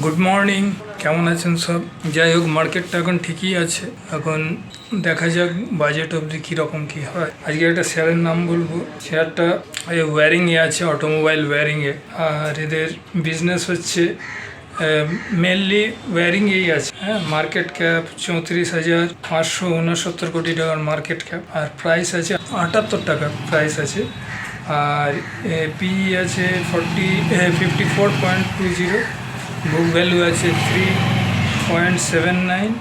Good morning, কেমন আছেন সব? যাই হোক, মার্কেটটা এখন ঠিকই আছে। এখন দেখা যাক বাজেট অবধি কীরকম কী হয়। আজকে একটা শেয়ারের নাম বলবো। শেয়ারটা ওয়ারিংয়ে আছে, অটোমোবাইল ওয়ারিংয়ে। আর এদের বিজনেস হচ্ছে মেনলি ওয়ারিংয়েই আছে। হ্যাঁ, মার্কেট ক্যাপ 34,569 কোটি টাকার মার্কেট ক্যাপ। আর প্রাইস আছে 78 টাকা প্রাইস আছে। আর পি আছে 54.20, বুক ভ্যালু আছে 3.79,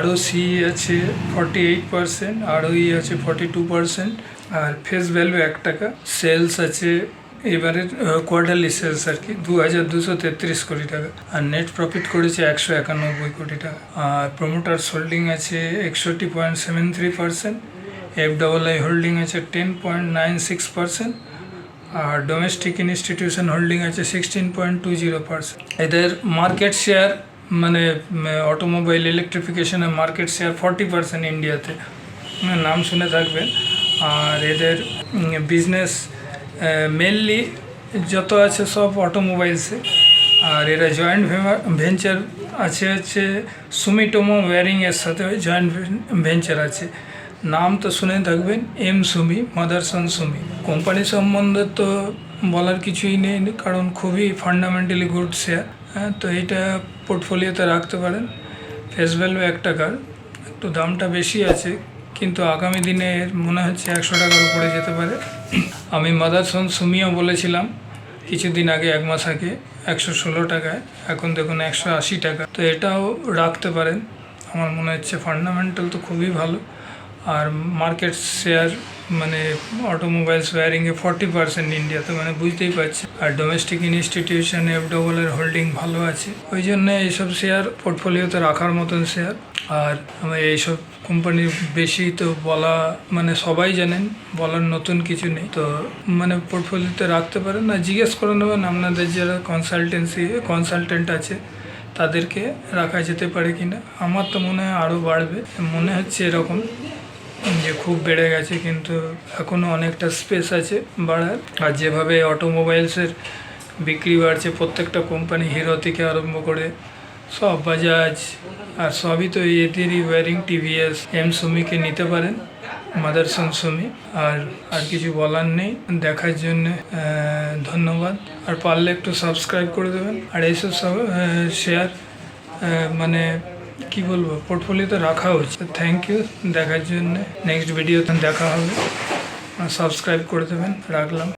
ROC আছে 48%, ROE আছে 42%, আর ফেস ভ্যালু 1 টাকা। সেলস আছে এবারের কোয়ার্টারলি সেলস আর কি 2,233 কোটি টাকা। আর নেট প্রফিট করেছে 191 কোটি টাকা। আর প্রমোটার হোল্ডিং আছে 61.73%, FII হোল্ডিং আছে 10.96%, আর ডোমেস্টিক ইনস্টিটিউশন হোল্ডিং আছে 16.20%। এদের মার্কেট শেয়ার মানে অটোমোবাইল ইলেকট্রিফিকেশনের মার্কেট শেয়ার 40% ইন্ডিয়াতে, নাম শুনে থাকবেন। আর এদের বিজনেস মেনলি যত আছে সব অটোমোবাইলসে। আর এরা জয়েন্ট ভেঞ্চার আছে হচ্ছে সুমিটোমো ওয়ারিংয়ের সাথে জয়েন্ট ভেঞ্চার আছে। নাম তো শুনে থাকবেন, M Sumi, Motherson Sumi. Company সম্বন্ধে তো বলার কিছুই নেই, কারণ খুবই ফান্ডামেন্টালি গুড শেয়ার। হ্যাঁ, তো এইটা পোর্টফোলিওতে রাখতে পারেন। ফেস ভ্যালু 1 টাকার, একটু দামটা বেশি আছে, কিন্তু আগামী দিনে মনে হচ্ছে 100 টাকার উপরে যেতে পারে। আমি মাদারসন সুমিও বলেছিলাম কিছুদিন আগে, 1 মাস আগে 116 টাকায়, এখন দেখুন 180 টাকা। তো এটাও রাখতে পারেন। আমার মনে হচ্ছে ফান্ডামেন্টাল তো খুবই ভালো। আর মার্কেট শেয়ার মানে অটোমোবাইলস ওয়ারিংয়ে 40% ইন্ডিয়াতে, মানে বুঝতেই পারছি। আর ডোমেস্টিক ইনস্টিটিউশন FII এর হোল্ডিং ভালো আছে, ওই জন্য এইসব শেয়ার পোর্টফোলিওতে রাখার মতন শেয়ার। আর এইসব কোম্পানির বেশি তো বলা, মানে সবাই জানেন, বলার নতুন কিছু নেই। তো মানে পোর্টফোলিওতে রাখতে পারেন। আর জিজ্ঞেস করে নেবেন আপনাদের যারা কনসালটেন্ট আছে তাদেরকে, রাখা যেতে পারে কিনা। আমার তো মনে হয় আরও বাড়বে, মনে হচ্ছে এরকম যে খুব বেড়ে গেছে, কিন্তু এখনও অনেকটা স্পেস আছে বাড়ার। আর যেভাবে অটোমোবাইলসের বিক্রি বাড়ছে, প্রত্যেকটা কোম্পানি, হিরো থেকে আরম্ভ করে সব, বাজাজ, আর সবই তো এদেরই ওয়ারিং। টিভিএস, এম সুমিকে নিতে পারেন, মাদারসন সুমি। আর কিছু বলার নেই। দেখার জন্য ধন্যবাদ। আর পারলে একটু সাবস্ক্রাইব করে দেবেন। আর এইসব সব শেয়ার মানে কি বলবো, পোর্টফোলিওতে রাখা উচিত। থ্যাংক ইউ দেখার জন্য। নেক্সট ভিডিওতে দেখা হবে। সাবস্ক্রাইব করে দেবেন। রাখলাম।